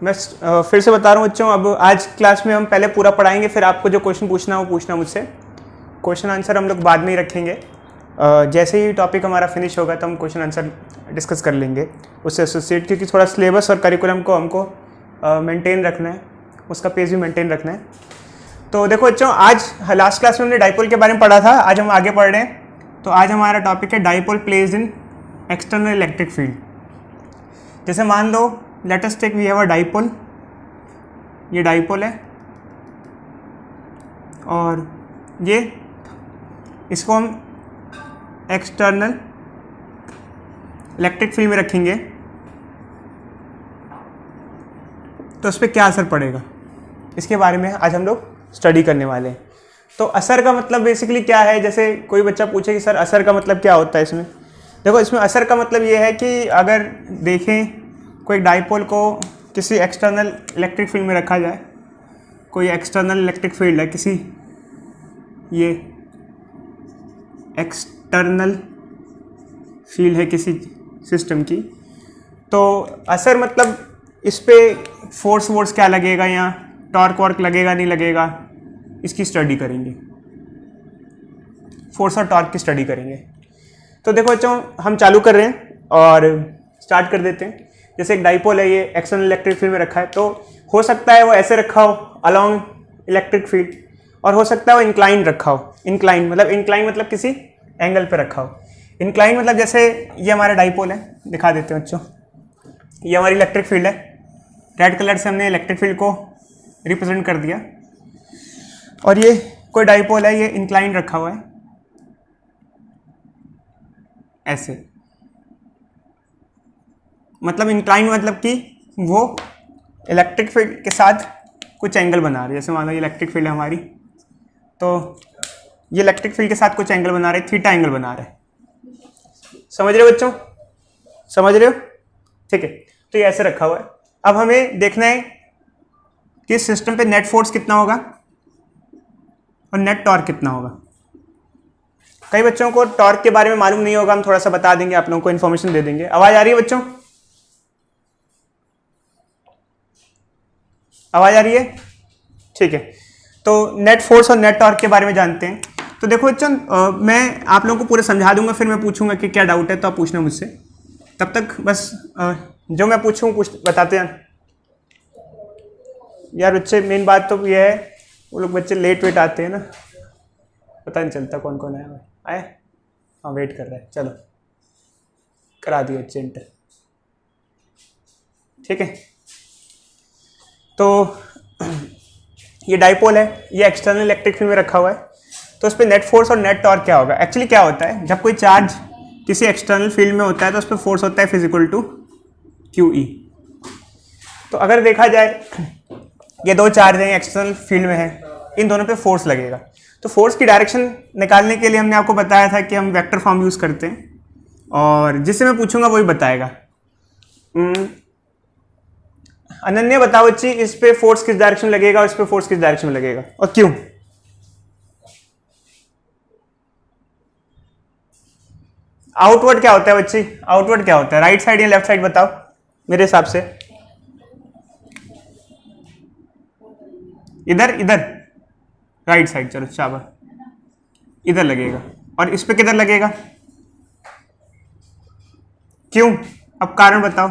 मैं फिर से बता रहा हूँ बच्चों, अब आज क्लास में हम पहले पूरा पढ़ाएंगे, फिर आपको जो क्वेश्चन पूछना है वो पूछना मुझसे। क्वेश्चन आंसर हम लोग बाद में ही रखेंगे। जैसे ही टॉपिक हमारा फिनिश होगा तो हम क्वेश्चन आंसर डिस्कस कर लेंगे उससे एसोसिएट, क्योंकि थोड़ा सिलेबस और करिकुलम को हमको मेंटेन रखना है, उसका पेज भी मेंटेन रखना है। तो देखो बच्चों, आज लास्ट क्लास में हमने डाइपोल के बारे में पढ़ा था, आज हम आगे पढ़ रहे हैं। तो आज हमारा टॉपिक है dipole placed in external electric field. जैसे मान लो let us take we have a dipole, ये डाइपोल है और ये इसको हम एक्सटर्नल इलेक्ट्रिक फील्ड में रखेंगे तो उस पर क्या असर पड़ेगा, इसके बारे में आज हम लोग स्टडी करने वाले हैं। तो असर का मतलब बेसिकली क्या है, जैसे कोई बच्चा पूछे कि सर असर का मतलब क्या होता है इसमें। देखो इसमें असर का मतलब ये है कि अगर देखें कोई डाइपोल को किसी एक्सटर्नल इलेक्ट्रिक फील्ड में रखा जाए, कोई एक्सटर्नल इलेक्ट्रिक फील्ड है किसी, ये एक्सटर्नल फील्ड है किसी सिस्टम की, तो असर मतलब इस पे फोर्स क्या लगेगा, यहाँ टॉर्क वॉर्क लगेगा नहीं लगेगा, इसकी स्टडी करेंगे, फोर्स और टॉर्क की स्टडी करेंगे। तो देखो बच्चों, हम चालू कर रहे हैं और स्टार्ट कर देते हैं। जैसे एक डाइपोल है, ये एक्सटर्नल इलेक्ट्रिक फील्ड में रखा है, तो हो सकता है वो ऐसे रखा हो अलोंग इलेक्ट्रिक फील्ड, और हो सकता है वो इंक्लाइन रखा हो। इंक्लाइन मतलब किसी एंगल पे रखा हो। इंक्लाइन मतलब जैसे ये हमारा डाइपोल है, दिखा देते हैं बच्चों, ये हमारी इलेक्ट्रिक फील्ड है, रेड कलर से हमने इलेक्ट्रिक फील्ड को रिप्रेजेंट कर दिया, और ये कोई डाइपोल है, ये इंक्लाइन रखा हुआ है ऐसे। मतलब इंक्लाइन मतलब कि वो इलेक्ट्रिक फील्ड के साथ कुछ एंगल बना रही है। जैसे मान लो ये इलेक्ट्रिक फील्ड है हमारी, तो ये इलेक्ट्रिक फील्ड के साथ कुछ एंगल बना रहे हैं, थीटा एंगल बना रहे हैं। समझ रहे हो बच्चों, समझ रहे हो? ठीक है, तो ये ऐसे रखा हुआ है। अब हमें देखना है कि सिस्टम पे नेट फोर्स कितना होगा और नेट टॉर्क कितना होगा। कई बच्चों को टॉर्क के बारे में मालूम नहीं होगा, हम थोड़ा सा बता देंगे, आप लोगों को इन्फॉर्मेशन दे देंगे। आवाज आ रही है बच्चों? आवाज आ रही है? ठीक है, तो नेट फोर्स और नेट टॉर्क के बारे में जानते हैं। तो देखो बच्चों, मैं आप लोगों को पूरा समझा दूंगा, फिर मैं पूछूंगा कि क्या डाउट है तो आप पूछना मुझसे। तब तक बस जो मैं पूछूं बताते हैं यार बच्चे। मेन बात तो ये है, वो लोग बच्चे लेट वेट आते हैं ना, पता नहीं चलता कौन कौन आया। हाँ वेट कर रहा है, चलो करा दिए बच्चे इंटर। ठीक है, तो ये डाइपोल है, ये एक्सटर्नल इलेक्ट्रिक फील्ड में रखा हुआ है, तो उस पर नेट फोर्स और नेट टॉर्क क्या होगा। एक्चुअली क्या होता है, जब कोई चार्ज किसी एक्सटर्नल फील्ड में होता है तो उस पर फोर्स होता है फिजिकल टू QE। तो अगर देखा जाए ये दो चार्ज हैं, एक्सटर्नल फील्ड में है, इन दोनों पे फोर्स लगेगा। तो फोर्स की डायरेक्शन निकालने के लिए हमने आपको बताया था कि हम वेक्टर फॉर्म यूज करते हैं, और जिससे मैं पूछूंगा वही बताएगा। अनन्या बताओ बच्ची, इस पे फोर्स किस डायरेक्शन लगेगा और इस पे फोर्स किस डायरेक्शन में लगेगा और क्यों? आउटवर्ड क्या होता है बच्ची, आउटवर्ड क्या होता है, राइट साइड या लेफ्ट साइड बताओ मेरे हिसाब से। इधर राइट साइड, चलो शाबाश, इधर लगेगा। और इस पे किधर लगेगा, क्यों? अब कारण बताओ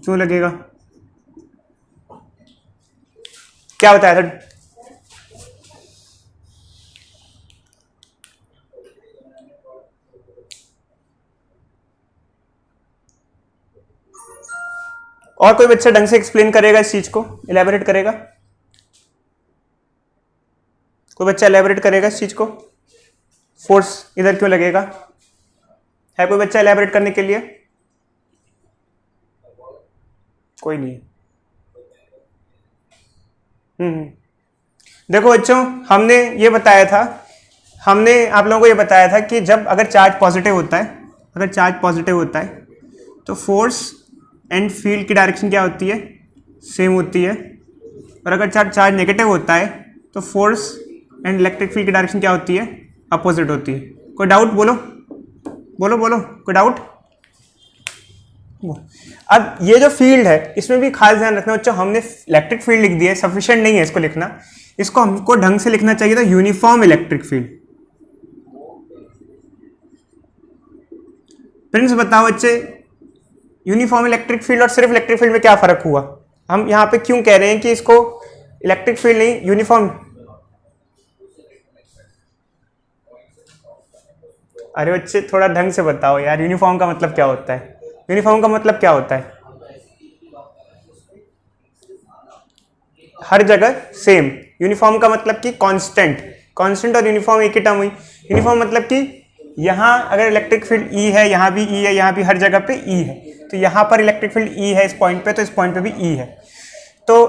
क्यों लगेगा, क्या बताया था? और कोई बच्चा ढंग से एक्सप्लेन करेगा इस चीज को, इलेबोरेट करेगा? कोई बच्चा इलेबोरेट करेगा इस चीज को, फोर्स इधर क्यों लगेगा? है कोई बच्चा इलेबोरेट करने के लिए? कोई नहीं। देखो बच्चों, हमने ये बताया था, हमने आप लोगों को ये बताया था कि जब अगर चार्ज पॉजिटिव होता है, अगर चार्ज पॉजिटिव होता है तो फोर्स एंड फील्ड की डायरेक्शन क्या होती है, सेम होती है। और अगर चार्ज नेगेटिव होता है तो फोर्स एंड इलेक्ट्रिक फील्ड की डायरेक्शन क्या होती है, अपोजिट होती है। कोई डाउट? बोलो बोलो बोलो, कोई डाउट? अब ये जो फील्ड है इसमें भी खास ध्यान रखना बच्चों, हमने इलेक्ट्रिक फील्ड लिख दिया है, सफिशिएंट नहीं है इसको लिखना, इसको हमको ढंग से लिखना चाहिए था यूनिफॉर्म इलेक्ट्रिक फील्ड। प्रिंस बताओ बच्चे, यूनिफॉर्म इलेक्ट्रिक फील्ड और सिर्फ इलेक्ट्रिक फील्ड में क्या फर्क हुआ? हम यहाँ पे क्यों कह रहे हैं कि इसको इलेक्ट्रिक फील्ड नहीं यूनिफॉर्म? अरे बच्चे थोड़ा ढंग से बताओ यार, यूनिफॉर्म का मतलब क्या होता है? यूनिफॉर्म का मतलब क्या होता है? हर जगह सेम। यूनिफॉर्म का मतलब कि कांस्टेंट। कांस्टेंट और यूनिफॉर्म एक ही टर्म हुई। यूनिफॉर्म मतलब कि यहाँ अगर इलेक्ट्रिक फील्ड ई है, यहाँ भी ई है, यहाँ भी हर जगह पे ई है, तो यहाँ पर इलेक्ट्रिक फील्ड ई है इस पॉइंट पे, तो इस पॉइंट पे भी ई है। तो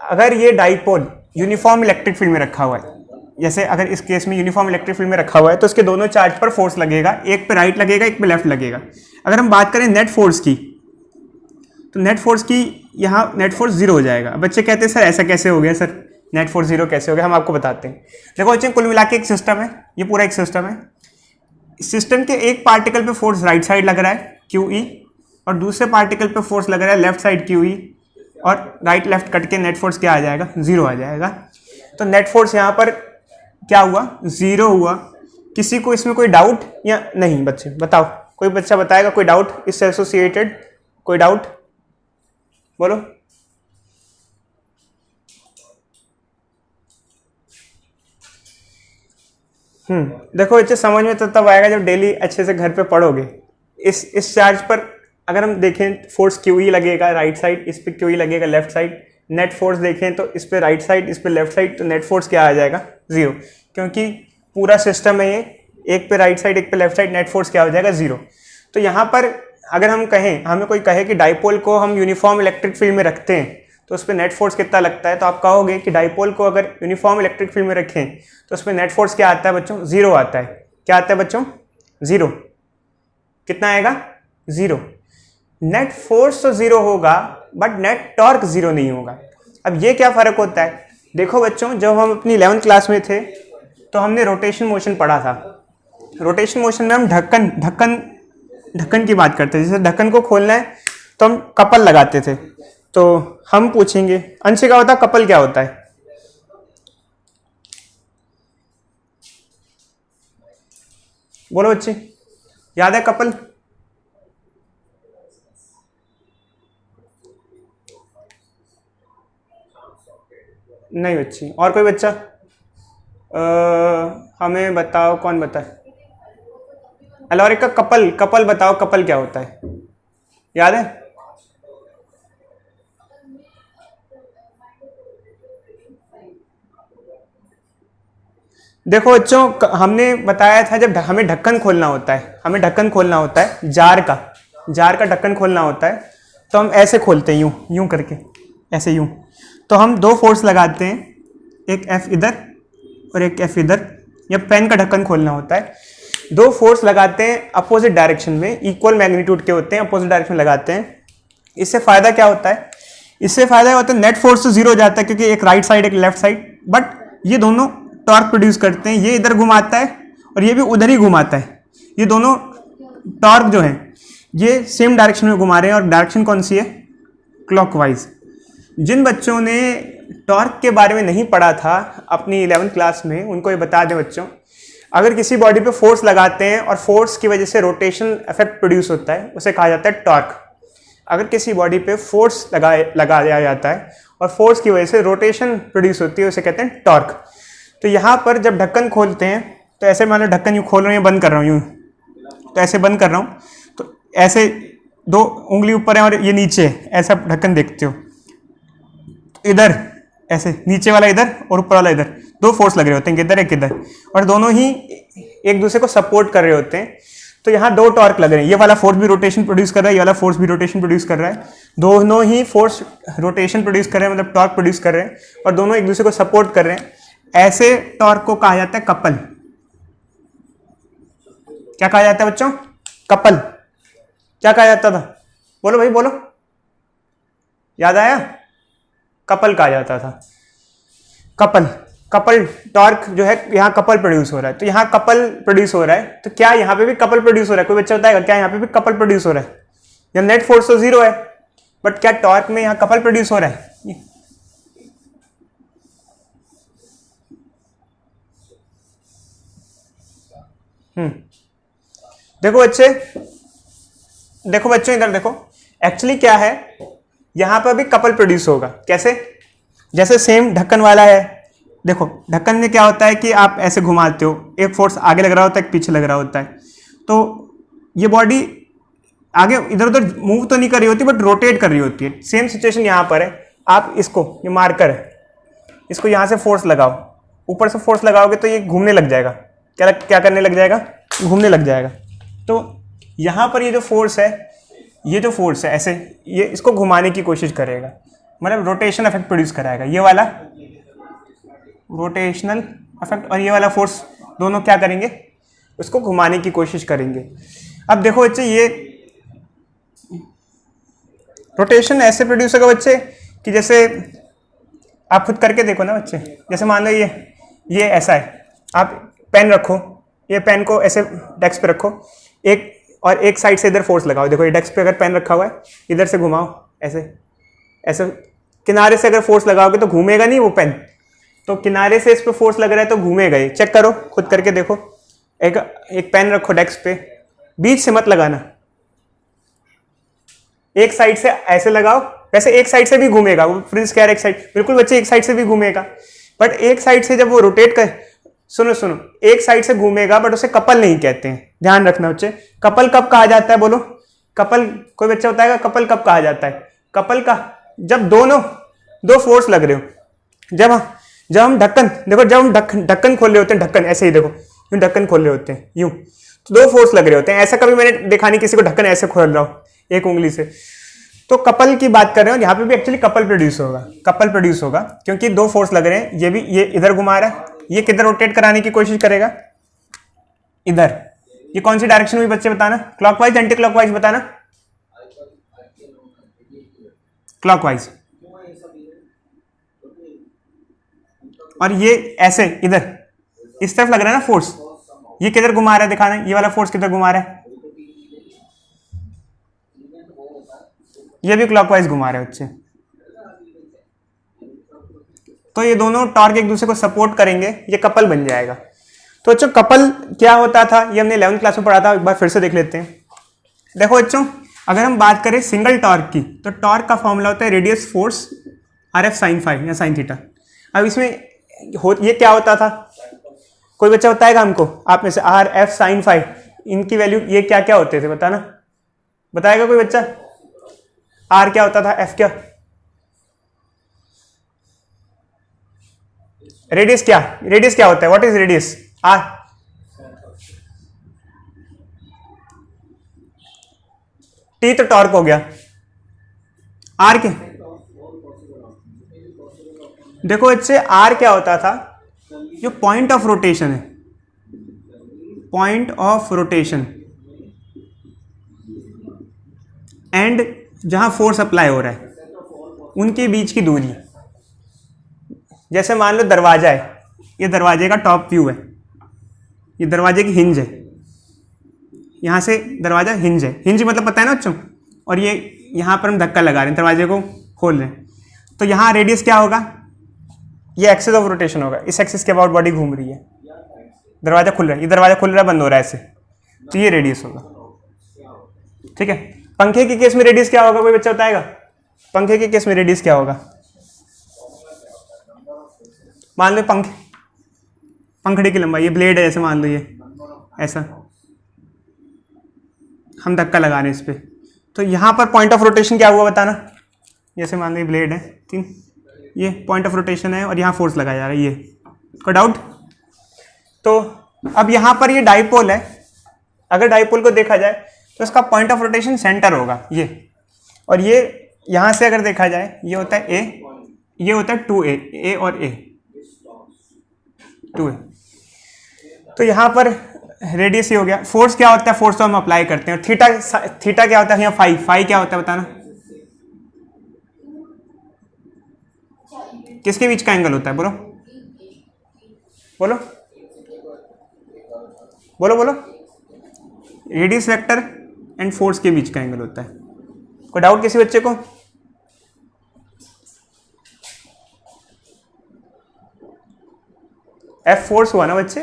अगर ये डाइपोल यूनिफॉर्म इलेक्ट्रिक फील्ड में रखा हुआ है, जैसे अगर इस केस में यूनिफॉर्म इलेक्ट्रिक फील्ड में रखा हुआ है, तो इसके दोनों चार्ज पर फोर्स लगेगा, एक पे राइट लगेगा, एक पे लेफ्ट लगेगा। अगर हम बात करें नेट फोर्स की, तो नेट फोर्स की यहाँ नेट फोर्स जीरो हो जाएगा। बच्चे कहते हैं सर ऐसा कैसे हो गया, सर नेट फोर्स जीरो कैसे हो गया? हम आपको बताते हैं। देखो बच्चे, कुल मिला के एक सिस्टम है, ये पूरा एक सिस्टम है। सिस्टम के एक पार्टिकल पे फोर्स राइट साइड लग रहा है क्यू ई, और दूसरे पार्टिकल पे फोर्स लग रहा है लेफ्ट साइड क्यू ई, और राइट लेफ्ट कट के नेट फोर्स क्या आ जाएगा? जीरो आ जाएगा। तो नेट फोर्स यहाँ पर क्या हुआ? जीरो हुआ। किसी को इसमें कोई डाउट या नहीं? बच्चे बताओ, कोई बच्चा बताएगा कोई डाउट इससे एसोसिएटेड? कोई डाउट बोलो। देखो बच्चे, समझ में तो तब आएगा जब डेली अच्छे से घर पे पढ़ोगे। इस चार्ज पर अगर हम देखें फोर्स क्यू ई लगेगा राइट साइड, इस पे क्यू ई लगेगा लेफ्ट साइड। नेट फोर्स देखें तो इस पे राइट साइड, इस पे लेफ्ट साइड, तो नेट फोर्स क्या आ जाएगा? जीरो, क्योंकि पूरा सिस्टम है ये, एक पे राइट साइड एक पे लेफ्ट साइड, नेट फोर्स क्या हो जाएगा? जीरो। तो यहाँ पर अगर हम कहें, हमें कोई कहे कि डाइपोल को हम यूनिफॉर्म इलेक्ट्रिक फील्ड में रखते हैं तो उस पर नेट फोर्स कितना लगता है, तो आप कहोगे कि डाइपोल को अगर यूनिफॉर्म इलेक्ट्रिक फील्ड में रखें तो उस पर नेट फोर्स क्या आता है बच्चों? जीरो आता है। क्या आता है बच्चों? जीरो। कितना आएगा? जीरो। नेट फोर्स तो जीरो होगा बट नेट टॉर्क जीरो नहीं होगा। अब ये क्या फर्क होता है? देखो बच्चों, जब हम अपनी 11th क्लास में थे तो हमने रोटेशन मोशन पढ़ा था। रोटेशन मोशन में हम ढक्कन की बात करते थे। जैसे ढक्कन को खोलना है तो हम कपल लगाते थे। तो हम पूछेंगे अंशिका बता कपल क्या होता है? बोलो बच्चे, याद है कपल? नहीं बच्ची। और कोई बच्चा हमें बताओ, कौन बताए? अलौरिका कपल बताओ, कपल क्या होता है? याद है? देखो बच्चों, हमने बताया था जब हमें ढक्कन खोलना होता है, जार का ढक्कन खोलना होता है, तो हम ऐसे खोलते हैं, यूं करके, ऐसे यूं। तो हम दो फोर्स लगाते हैं, एक एफ इधर और एक एफ इधर। या पेन का ढक्कन खोलना होता है, दो फोर्स लगाते हैं अपोजिट डायरेक्शन में, इक्वल मैग्नीट्यूड के होते हैं, अपोजिट डायरेक्शन में लगाते हैं। इससे फायदा क्या होता है? इससे फायदा होता है नेट फोर्स तो जीरो हो जाता है, क्योंकि एक राइट साइड एक लेफ्ट साइड, बट ये दोनों टॉर्क प्रोड्यूस करते हैं। ये इधर घुमाता है और ये भी उधर ही घुमाता है। ये दोनों टॉर्क जो है ये सेम डायरेक्शन में घुमा रहे हैं, और डायरेक्शन कौन सी है? क्लॉकवाइज। जिन बच्चों ने टॉर्क के बारे में नहीं पढ़ा था अपनी 11th क्लास में, उनको ये बता दें बच्चों, अगर किसी बॉडी पे फोर्स लगाते हैं और फोर्स की वजह से रोटेशन इफेक्ट प्रोड्यूस होता है, उसे कहा जाता है टॉर्क। अगर किसी बॉडी पे फोर्स लगाया जाता है और फोर्स की वजह से रोटेशन प्रोड्यूस होती है, उसे कहते हैं टॉर्क। तो यहाँ पर जब ढक्कन खोलते हैं तो ऐसे मान लो ढक्कन यूँ खोल रहा हूँ या बंद कर रहा हूँ, यूँ तो ऐसे बंद कर रहा हूँ, तो ऐसे दो उंगली ऊपर है और ये नीचे है, ऐसा ढक्कन देखते हो। इधर ऐसे नीचे वाला इधर और ऊपर वाला इधर, दो फोर्स लग रहे होते हैं, किधर एक इधर, और दोनों ही एक दूसरे को सपोर्ट कर रहे होते हैं। तो यहाँ दो टॉर्क लग रहे हैं, ये वाला फोर्स भी रोटेशन प्रोड्यूस कर रहा है, ये वाला फोर्स भी रोटेशन प्रोड्यूस कर रहा है। दोनों ही फोर्स रोटेशन प्रोड्यूस कर रहे हैं, मतलब टॉर्क प्रोड्यूस कर रहे हैं, और दोनों एक दूसरे को सपोर्ट कर रहे हैं। ऐसे टॉर्क को कहा जाता है कपल। क्या कहा जाता है बच्चों? कपल। क्या कहा जाता था? बोलो भाई बोलो, याद आया? कपल कहा जाता था। कपल टॉर्क जो है, यहाँ कपल प्रोड्यूस हो रहा है, तो यहाँ कपल प्रोड्यूस हो रहा है, तो क्या यहाँ पे भी कपल प्रोड्यूस हो रहा है? कोई बच्चा बताएगा क्या यहाँ पे भी कपल प्रोड्यूस हो रहा है? या नेट फोर्स तो जीरो है, बट क्या टॉर्क में यहाँ कपल प्रोड्यूस हो रहा है? देखो बच्चे, देखो बच्चों इधर देखो, एक्चुअली क्या है, यहां पर भी कपल प्रोड्यूस होगा। कैसे? जैसे सेम ढक्कन वाला है, देखो ढक्कन में क्या होता है कि आप ऐसे घुमाते हो, एक फोर्स आगे लग रहा होता है, एक पीछे लग रहा होता है, तो ये बॉडी आगे इधर उधर मूव तो नहीं कर रही होती बट रोटेट कर रही होती है। सेम सिचुएशन यहां पर है। आप इसको, ये मार्कर है, इसको यहां से फोर्स लगाओ, ऊपर से फोर्स लगाओगे तो ये घूमने लग जाएगा। क्या करने लग जाएगा? घूमने लग जाएगा। तो यहां पर ये जो फोर्स है, ये जो फोर्स है ऐसे, ये इसको घुमाने की कोशिश करेगा, मतलब रोटेशन इफेक्ट प्रोड्यूस कराएगा, ये वाला रोटेशनल इफेक्ट, और ये वाला फोर्स दोनों क्या करेंगे? उसको घुमाने की कोशिश करेंगे। अब देखो बच्चे, ये रोटेशन ऐसे प्रोड्यूस होगा बच्चे कि जैसे आप खुद करके देखो ना बच्चे, जैसे मान लो ये ऐसा है, आप पेन रखो, ये पेन को ऐसे डेस्क पे रखो, एक साइड से इधर फोर्स लगाओ। देखो ये डेस्क पे अगर पेन रखा हुआ है, इधर से घुमाओ, ऐसे ऐसे किनारे से अगर फोर्स लगाओगे तो घूमेगा नहीं वो पेन, तो किनारे से इस पे फोर्स लग रहा है तो घूमेगा ये। चेक करो, खुद करके देखो। एक पेन रखो डेस्क पे, बीच से मत लगाना, एक साइड से ऐसे लगाओ। वैसे एक साइड से भी घूमेगा वो, प्रिंस कह रहे एक साइड, बिल्कुल बच्चे एक साइड से भी घूमेगा, बट एक साइड से जब वो रोटेट कर, सुनो सुनो, एक साइड से घूमेगा बट उसे कपल नहीं कहते हैं, ध्यान रखना बच्चे। कपल कब कहा जाता है? बोलो कपल, कोई बच्चा बताएगा कपल कब कहा जाता है? कपल का जब दो फोर्स लग रहे हो। जब हम ढक्कन, देखो जब हम ढक्कन खोल रहे होते हैं, ढक्कन ऐसे ही देखो, यूं ढक्कन खोल रहे होते हैं, यूं, तो दो फोर्स लग रहे होते हैं। ऐसा कभी मैंने देखा नहीं किसी को ढक्कन ऐसे खोल रहा हो एक उंगली से। तो कपल की बात कर रहे हो, यहाँ पे भी एक्चुअली कपल प्रोड्यूस होगा, क्योंकि दो फोर्स लग रहे हैं। ये इधर घुमा रहा है, ये किधर रोटेट कराने की कोशिश करेगा? इधर। ये कौन सी डायरेक्शन हुई बच्चे बताना? क्लॉकवाइज, एंटी क्लॉकवाइज बताना? क्लॉकवाइज। और ये ऐसे इधर इस तरफ लग रहा है ना फोर्स, ये किधर घुमा रहा है दिखाना, ये वाला फोर्स किधर घुमा रहा है? ये भी क्लॉकवाइज घुमा रहे हैं बच्चे। तो ये दोनों टॉर्क एक दूसरे को सपोर्ट करेंगे, ये कपल बन जाएगा। तो बच्चों कपल क्या होता था ये हमने 11th क्लास में पढ़ा था, एक बार फिर से देख लेते हैं। देखो बच्चों, अगर हम बात करें सिंगल टॉर्क की, तो टॉर्क का फॉर्मूला होता है radius force RF sin phi या sin थीटा। अब इसमें ये क्या होता था? कोई बच्चा बताएगा हमको आप में से? RF sin फाई, इनकी वैल्यू ये क्या क्या होते थे बताना, बताएगा कोई बच्चा? R क्या होता था, F क्या? रेडियस क्या होता है? What is radius? R। T तो टॉर्क हो गया। R क्या? देखो इससे R क्या होता था? जो पॉइंट ऑफ रोटेशन है, पॉइंट ऑफ रोटेशन एंड जहां फोर्स अप्लाई हो रहा है उनके बीच की दूरी। जैसे मान लो दरवाजा है, ये दरवाजे का टॉप व्यू है, ये दरवाजे की हिंज है, यहाँ से दरवाजा हिंज है, हिंज मतलब पता है ना बच्चों, और ये यहाँ पर हम धक्का लगा रहे हैं, दरवाजे को खोल रहे हैं, तो यहाँ रेडियस क्या होगा? ये एक्सिस ऑफ रोटेशन होगा, इस एक्सिस के अबाउट बॉडी घूम रही है, दरवाजा खुल रहा है, ये दरवाजा खुल रहा है, बंद हो रहा है ऐसे, तो ये रेडियस होगा। ठीक है। पंखे के केस में रेडियस क्या होगा? कोई बच्चा बताएगा? पंखे के केस में रेडियस क्या होगा? मान लो पंखड़ी की लंबाई, ये ब्लेड है, ऐसे मान लो ये ऐसा, हम धक्का लगा रहे हैं इस पे, तो यहाँ पर पॉइंट ऑफ रोटेशन क्या हुआ बताना? जैसे मान लो ये ब्लेड है, ठीक, ये पॉइंट ऑफ रोटेशन है और यहाँ फोर्स लगाया जा रहा है, ये कोई डाउट? तो अब यहाँ पर ये डाइपोल है, अगर डाइपोल को देखा जाए तो इसका पॉइंट ऑफ रोटेशन सेंटर होगा ये, और ये यहाँ से अगर देखा जाए ये होता है A, ये होता है 2A, A और A 2A। तो यहाँ पर रेडियस ही हो गया। फोर्स क्या होता है? फोर्स तो हम अप्लाई करते हैं। और थीटा क्या होता है? यहाँ फाई क्या होता है बताना? किसके बीच का एंगल होता है? बोलो बोलो बोलो बोलो। रेडियस वेक्टर एंड फोर्स के बीच का एंगल होता है। कोई डाउट किसी बच्चे को? एफ फोर्स हुआ ना बच्चे?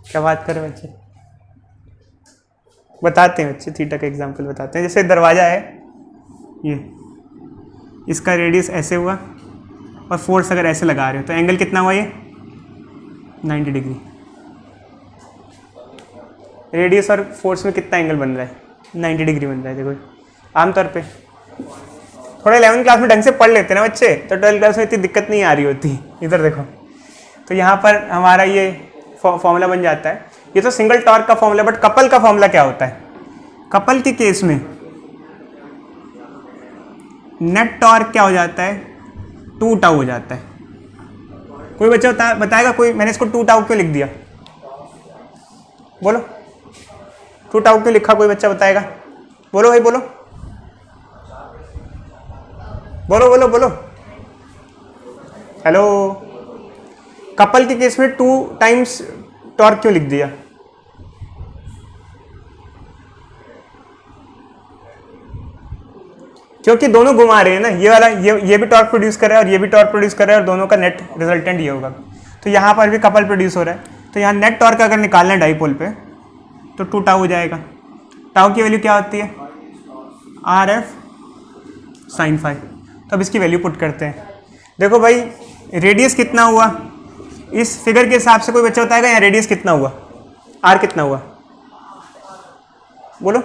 क्या बात कर रहे हैं बच्चे? बताते हैं बच्चे, थीटा का एग्जांपल बताते हैं। जैसे दरवाजा है, ये इसका रेडियस ऐसे हुआ और फोर्स अगर ऐसे लगा रहे हो तो एंगल कितना हुआ? ये 90 डिग्री। रेडियस और फोर्स में कितना एंगल बन रहा है? 90 डिग्री बन रहा है। देखो आमतौर पे थोड़ा 11वीं क्लास में ढंग से पढ़ लेते हैं ना बच्चे, तो 12वीं क्लास में इतनी दिक्कत नहीं आ रही होती। इधर देखो, तो यहाँ पर हमारा ये फॉर्मूला बन जाता है। ये तो सिंगल टॉर्क का फॉर्मूला, बट कपल का फॉर्मूला क्या होता है? कपल के केस में नेट टॉर्क क्या हो जाता है? 2 टाउ हो जाता है। कोई बच्चा बताएगा? कोई, मैंने इसको 2 टाउ क्यों लिख दिया? बोलो 2 टाउ क्यों लिखा? कोई बच्चा बताएगा? बोलो भाई, बोलो बोलो बोलो बोलो। हेलो, कपल के केस में 2 टाइम्स टॉर्क क्यों लिख दिया? क्योंकि दोनों घुमा रहे हैं ना, ये वाला ये भी टॉर्क प्रोड्यूस कर रहा है और ये भी टॉर्क प्रोड्यूस कर रहा है, और दोनों का नेट रिजल्टेंट ये होगा। तो यहाँ पर भी कपल प्रोड्यूस हो रहा है, तो यहाँ नेट टॉर्क अगर निकालना है डाइपोल पे तो 2 टाउ हो जाएगा। टाउ की वैल्यू क्या होती है? RF sin phi। तो अब इसकी वैल्यू पुट करते हैं। देखो भाई, रेडियस कितना हुआ इस फिगर के हिसाब से? कोई बच्चा बताएगा यहाँ रेडियस कितना हुआ? R कितना हुआ? बोलो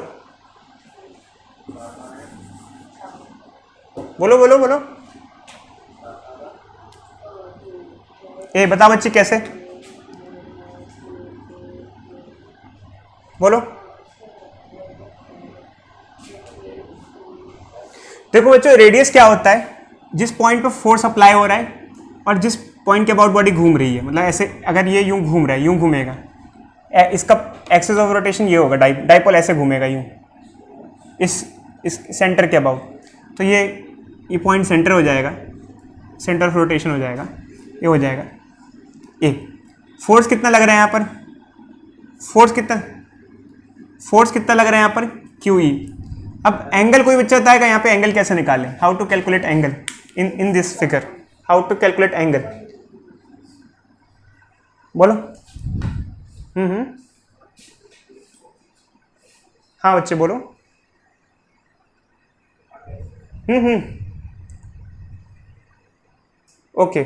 बोलो बोलो बोलो। ये बताओ बच्चे कैसे? बोलो। देखो बच्चों, रेडियस क्या होता है? जिस पॉइंट पे फोर्स अप्लाई हो रहा है और जिस पॉइंट के अबाउट बॉडी घूम रही है, मतलब ऐसे अगर ये यूं घूम रहा है, यूं घूमेगा, इसका एक्सिस ऑफ रोटेशन ये होगा, डाइपोल ऐसे घूमेगा यूं इस सेंटर के अबाउट, तो ये पॉइंट सेंटर हो जाएगा, सेंटर ऑफ रोटेशन हो जाएगा, ये हो जाएगा ए। फोर्स कितना लग रहा है यहाँ पर? फोर्स कितना लग रहा है यहाँ पर? QE। अब एंगल कोई बच्चा बताएगा यहाँ पे एंगल कैसे निकालें? How to calculate angle in this figure? How to calculate angle? बोलो। हाँ बच्चे बोलो। ओके,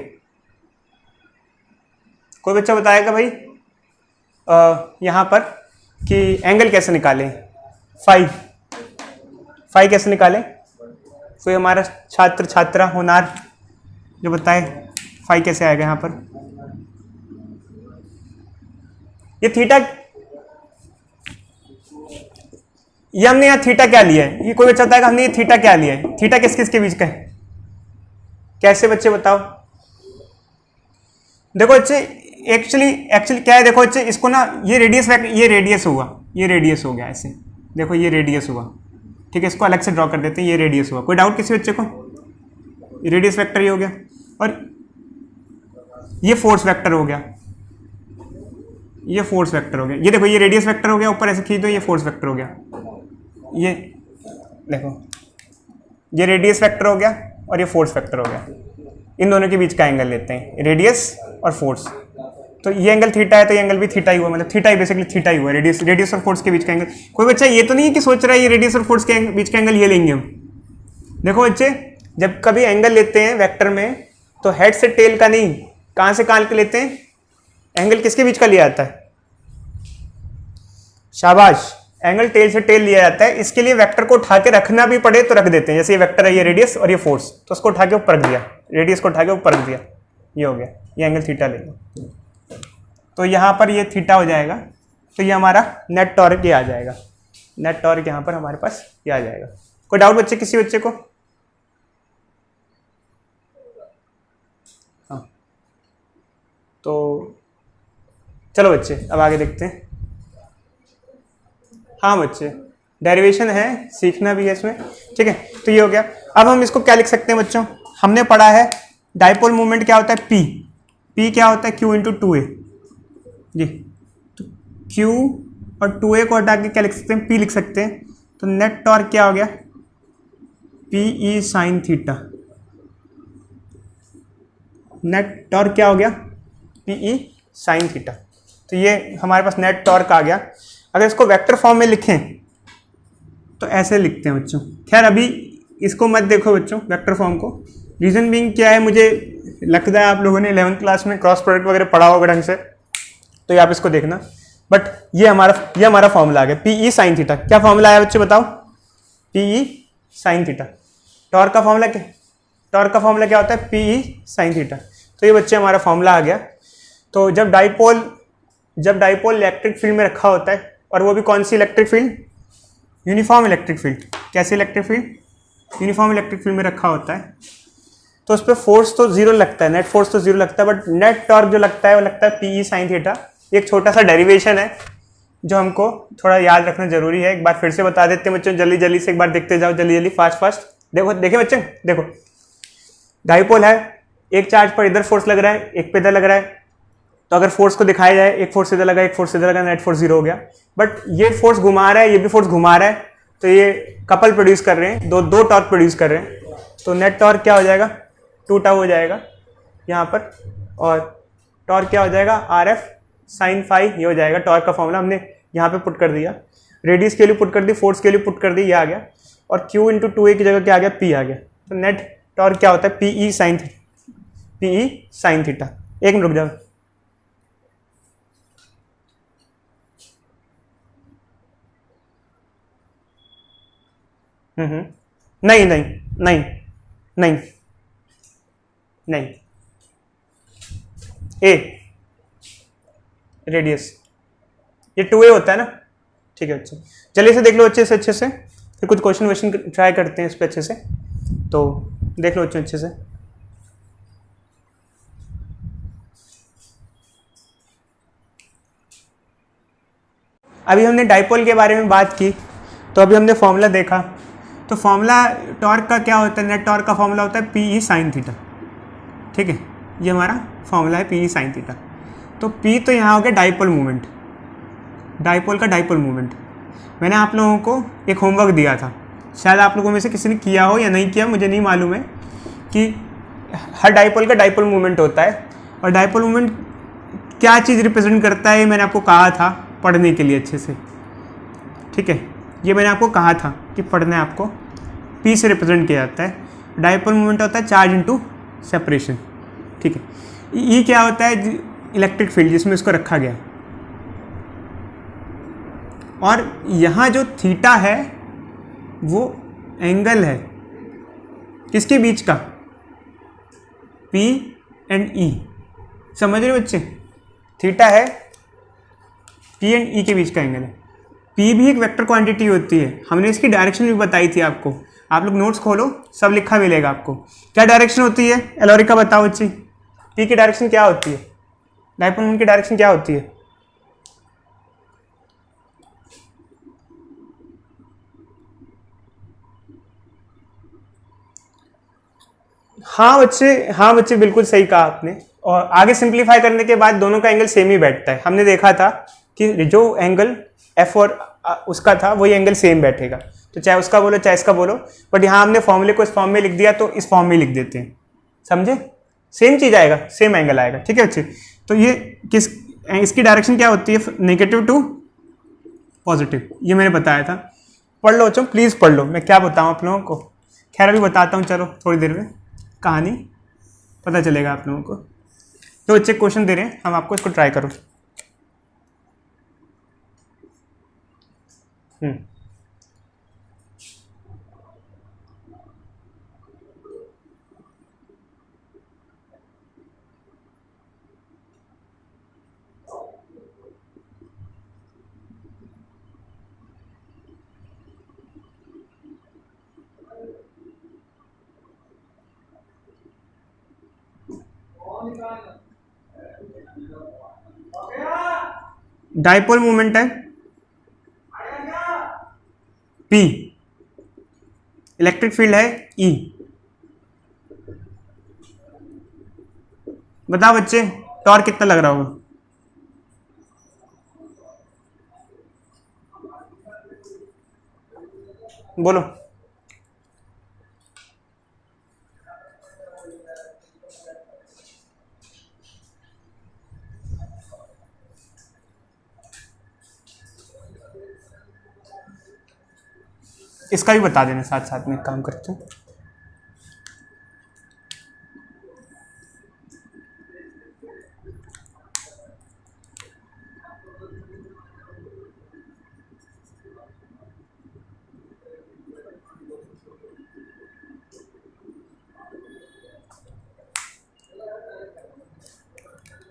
कोई बच्चा बताएगा भाई यहाँ पर कि एंगल कैसे निकालें? फाई कैसे निकालें? कोई हमारा छात्रा होनार जो बताए फाई कैसे आएगा यहाँ पर? ये थीटा, ये हमने यहाँ थीटा क्या लिया है? ये कोई बच्चा बताएगा हमने ये थीटा क्या लिया है? थीटा किस किस के बीच का है? कैसे बच्चे बताओ? देखो बच्चे, एक्चुअली क्या है? देखो बच्चे, इसको ना ये रेडियस हुआ, ये रेडियस हो गया ऐसे। देखो ये रेडियस हुआ, ठीक है, इसको अलग से ड्रॉ कर देते हैं। ये रेडियस हुआ। कोई डाउट किसी बच्चे को? ये रेडियस वेक्टर ये हो गया और ये फोर्स वेक्टर हो गया, ये फोर्स वेक्टर हो गया। ये देखो ये रेडियस वेक्टर हो गया, ऊपर ऐसे खींच दो, ये फोर्स वेक्टर हो गया। ये देखो ये रेडियस वेक्टर हो गया और ये फोर्स वेक्टर हो गया। इन दोनों के बीच का एंगल लेते हैं, रेडियस और फोर्स। तो ये एंगल थीटा है तो ये एंगल भी थीटा ही हुआ, मतलब थीटा ही बेसिकली थीटा ही हुआ, रेडियस और फोर्स के बीच का एंगल। कोई बच्चा ये तो नहीं है कि सोच रहा है ये रेडियस और फोर्स के बीच का एंगल ये लेंगे हम। देखो बच्चे, जब कभी एंगल लेते हैं वेक्टर में तो हेड से टेल का नहीं, कहाँ से कहाँ के लेते हैं? एंगल किसके बीच का लिया जाता है? शाबाश, एंगल टेल से टेल लिया जाता है। इसके लिए वेक्टर को उठा के रखना भी पड़े तो रख देते हैं। जैसे ये वेक्टर है, ये रेडियस और ये फोर्स, तो उसको उठा के ऊपर रख दिया, रेडियस को उठा के ऊपर रख दिया, ये हो गया, ये एंगल थीटा लेगा। तो यहाँ पर ये थीटा हो जाएगा, तो ये हमारा नेट टॉर्क ये आ जाएगा। नेट टॉर्क यहाँ पर हमारे पास ये आ जाएगा। कोई डाउट बच्चे, किसी बच्चे को? हाँ, तो चलो बच्चे अब आगे देखते हैं। हाँ बच्चे, डेरिवेशन है, सीखना भी है इसमें, ठीक है। तो ये हो गया। अब हम इसको क्या लिख सकते हैं बच्चों? हमने पढ़ा है डाइपोल मूवमेंट क्या होता है? P क्या होता है? Q × 2A जी। तो Q और 2a को हटा के क्या लिख सकते हैं, p लिख सकते हैं। तो नेट टॉर्क क्या हो गया, P E sine theta. Net torque क्या हो गया, पी ई साइन थीटा। तो ये हमारे पास नेट टॉर्क आ गया। अगर इसको वेक्टर फॉर्म में लिखें तो ऐसे लिखते हैं बच्चों। खैर अभी इसको मत देखो बच्चों वेक्टर फॉर्म को। रीज़न बीइंग क्या है, मुझे लगता है आप लोगों ने 11th क्लास में क्रॉस प्रोडक्ट वगैरह पढ़ा होगा ढंग से, तो ये आप इसको देखना। बट ये हमारा फॉर्मूला आ गया, पी ई साइन थीटा। क्या फॉर्मूला आया बच्चे बताओ, P E sine theta. Torque का फॉर्मूला क्या होता है, पी ई साइन थीटा। तो ये बच्चे हमारा फॉर्मूला आ गया। तो जब डाइपोल इलेक्ट्रिक फील्ड में रखा होता है, और वो भी कौन सी electric field, uniform electric field. कैसे electric field, uniform electric field में रखा होता है, तो उस पर फोर्स तो जीरो लगता है, नेट फोर्स तो जीरो लगता है, बट नेट टॉर्क जो लगता है वो लगता है पी ई साइन थीटा। एक छोटा सा डेरिवेशन है जो हमको थोड़ा याद रखना जरूरी है। एक बार फिर से बता देते हैं बच्चों, जल्दी जल्दी से एक बार देखते जाओ, जल्दी फास्ट। देखो बच्चे, देखो डाइपोल है, एक चार्ज पर इधर फोर्स लग रहा है, एक पे इधर लग रहा है। तो अगर फोर्स को दिखाया जाए, एक फोर्स इधर लगा, एक फोर्स इधर लगा, नेट फोर्स जीरो हो गया। बट ये फोर्स घुमा रहा है, ये भी फोर्स घुमा रहा है, तो ये कपल प्रोड्यूस कर रहे हैं, दो टॉर्क प्रोड्यूस कर रहे हैं। तो नेट टॉर्क क्या हो जाएगा, 2 टाउ हो जाएगा यहाँ पर, और टॉर्क क्या हो जाएगा, आर एफ साइन फाई, ये हो जाएगा। टॉर्क का फॉर्मूला हमने यहाँ पे पुट कर दिया, रेडियस के लिए पुट कर दी, फोर्स के लिए पुट कर दी, ये आ गया। और Q इंटू 2a की जगह क्या आ गया, P आ गया। तो नेट टॉर्क क्या होता है, पी ई साइन थीटा। एक मिनट रुक जाओ। नहीं ए रेडियस, ये 2a होता है ना, ठीक है। अच्छा चलिए इसे देख लो अच्छे से, फिर कुछ क्वेश्चन ट्राई करते हैं इस पे अच्छे से। तो देख लो अच्छे से। अभी हमने डाइपोल के बारे में बात की, तो अभी हमने फॉर्मूला देखा। तो फॉर्मूला टॉर्क का क्या होता है, नेट टॉर्क का फॉर्मूला होता है पी ई साइन थीटा, ठीक है। ये हमारा फॉर्मूला है पी ई साइन थीटा। तो P तो यहाँ हो गया डाइपोल मूवमेंट, डाइपोल का डाइपोल मूवमेंट। मैंने आप लोगों को एक होमवर्क दिया था, शायद आप लोगों में से किसी ने किया हो या नहीं किया, मुझे नहीं मालूम है, कि हर डाइपोल का डाइपोल मूवमेंट होता है। और डाइपोल मूवमेंट क्या चीज़ रिप्रेजेंट करता है, ये मैंने आपको कहा था पढ़ने के लिए अच्छे से, ठीक है। ये मैंने आपको कहा था कि पढ़ना है आपको, P से रिप्रेजेंट किया जाता है। डाइपोल मूवमेंट होता है चार्ज इनटू सेपरेशन, ठीक है। E क्या होता है, इलेक्ट्रिक फील्ड जिसमें इसको रखा गया। और यहाँ जो थीटा है वो एंगल है किसके बीच का, P एंड E। समझ रहे हो बच्चे, थीटा है P एंड E के बीच का एंगल है। P भी एक वेक्टर क्वांटिटी होती है, हमने इसकी डायरेक्शन भी बताई थी आपको। आप लोग नोट्स खोलो, सब लिखा मिलेगा आपको। क्या डायरेक्शन होती है, एलोरिका बताओ बच्ची, P की डायरेक्शन क्या होती है, डाइपोल मूवमेंट की डायरेक्शन क्या होती है। हाँ बच्चे बिल्कुल सही कहा आपने। और आगे सिंप्लीफाई करने के बाद दोनों का एंगल सेम ही बैठता है। हमने देखा था कि जो एंगल F और उसका था वही एंगल सेम बैठेगा, तो चाहे उसका बोलो चाहे इसका बोलो। बट यहाँ हमने फॉर्मूले को इस फॉर्म में लिख दिया, तो इस फॉर्म में लिख देते हैं, समझे, सेम चीज़ आएगा, सेम एंगल आएगा, ठीक है बच्चे। तो ये इसकी डायरेक्शन क्या होती है, नेगेटिव टू पॉजिटिव, ये मैंने बताया था। पढ़ लो बच्चों, प्लीज़ पढ़ लो, मैं क्या बताऊँ आप लोगों को। खैर अभी बताता हूँ, चलो थोड़ी देर में कहानी पता चलेगा आप लोगों को। तो बच्चे क्वेश्चन दे रहे हैं, हम आपको इसको ट्राई करो। डाइपोल मूवमेंट है P, इलेक्ट्रिक फील्ड है E। बताओ बच्चे टॉर्क कितना लग रहा होगा, बोलो। इसका भी बता देना साथ साथ में, एक काम करते हैं।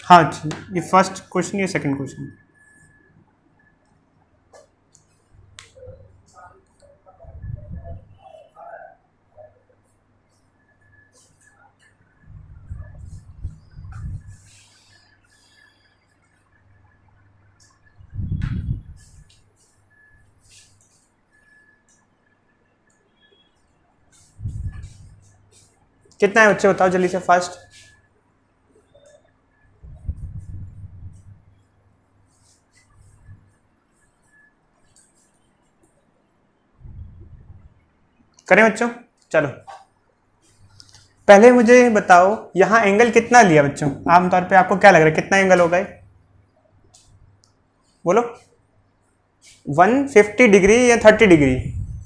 हाँ, ये फर्स्ट क्वेश्चन या सेकंड क्वेश्चन? कितना है बच्चे, बताओ जल्दी से फास्ट। करें बच्चों? चलो पहले मुझे बताओ यहां एंगल कितना लिया बच्चों, आमतौर पे आपको क्या लग रहा है कितना एंगल होगा? बोलो। 150 डिग्री या 30 डिग्री,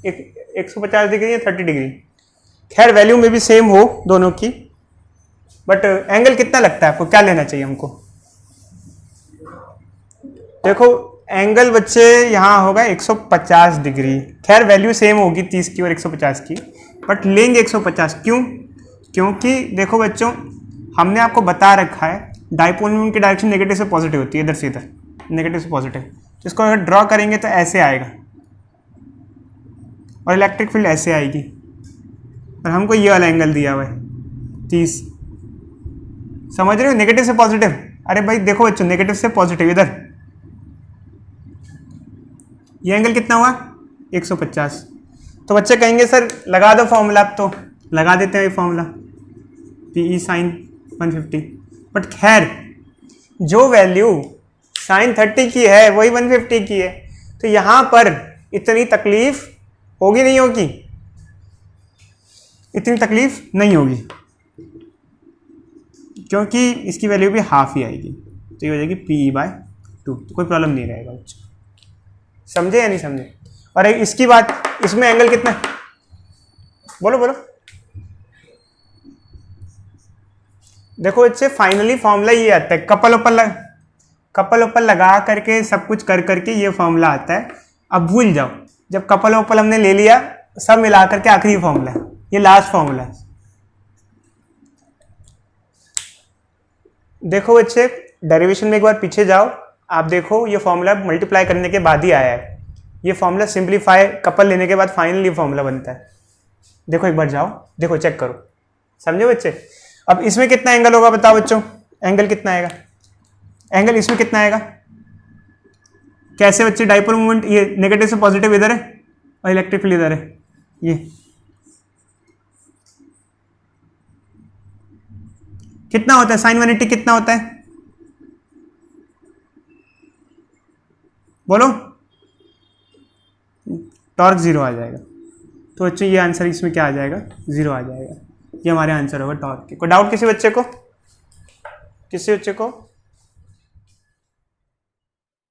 150 डिग्री या 30 डिग्री। खैर वैल्यू में भी सेम हो दोनों की, बट एंगल कितना लगता है आपको, क्या लेना चाहिए हमको? देखो एंगल बच्चे यहाँ होगा 150 डिग्री। खैर वैल्यू सेम होगी 30 की और 150 की, बट लेंगे 150। क्यों? क्योंकि देखो बच्चों हमने आपको बता रखा है डाइपोल मोमेंट की डायरेक्शन नेगेटिव से पॉजिटिव होती है, इधर से इधर, नेगेटिव से पॉजिटिव। तो इसको अगर ड्रॉ करेंगे तो ऐसे आएगा और इलेक्ट्रिक फील्ड ऐसे आएगी, और हमको ये वाला एंगल दिया हुआ है 30। समझ रहे हो? नेगेटिव से पॉजिटिव। अरे भाई देखो बच्चों नेगेटिव से पॉजिटिव इधर, ये एंगल कितना हुआ 150। तो बच्चे कहेंगे सर लगा दो फॉर्मूला, अब तो लगा देते हैं ये फॉर्मूला PE sin 150। बट खैर जो वैल्यू sin 30 की है वही 150 की है, तो यहां पर इतनी तकलीफ होगी नहीं होगी? इतनी तकलीफ नहीं होगी क्योंकि इसकी वैल्यू भी हाफ ही आएगी, तो ये हो जाएगी PE/2। तो कोई प्रॉब्लम नहीं रहेगा बच्चों। समझे या नहीं समझे? और इसकी बात, इसमें एंगल कितना है? बोलो बोलो। देखो बच्चे फाइनली फॉर्मूला ये आता है, कपल ओपल लगा करके सब कुछ कर करके ये फॉर्मूला आता है। अब भूल जाओ, जब कपल ओपल हमने ले लिया सब मिला करके आखिरी फॉर्मूला है, ये लास्ट फॉर्मूला है। देखो बच्चे डेरिवेशन में एक बार पीछे जाओ, आप देखो ये फॉर्मूला मल्टीप्लाई करने के बाद ही आया है। ये फॉर्मूला सिंप्लीफाई कपल लेने के बाद फाइनली ये फॉर्मूला बनता है। देखो एक बार जाओ, देखो चेक करो। समझे बच्चे? अब इसमें कितना एंगल होगा बताओ बच्चों, एंगल कितना आएगा? एंगल इसमें कितना आएगा? कैसे बच्चे? डाइपोल मोमेंट ये नेगेटिव से पॉजिटिव इधर है और इलेक्ट्रिक फील्ड इधर है। ये कितना होता है? साइन 180 कितना होता है? बोलो। टॉर्क 0 आ जाएगा। तो बच्चों ये आंसर इसमें क्या आ जाएगा? 0 आ जाएगा। ये हमारे आंसर होगा टॉर्क के। कोई डाउट किसी बच्चे को? किसी बच्चे को?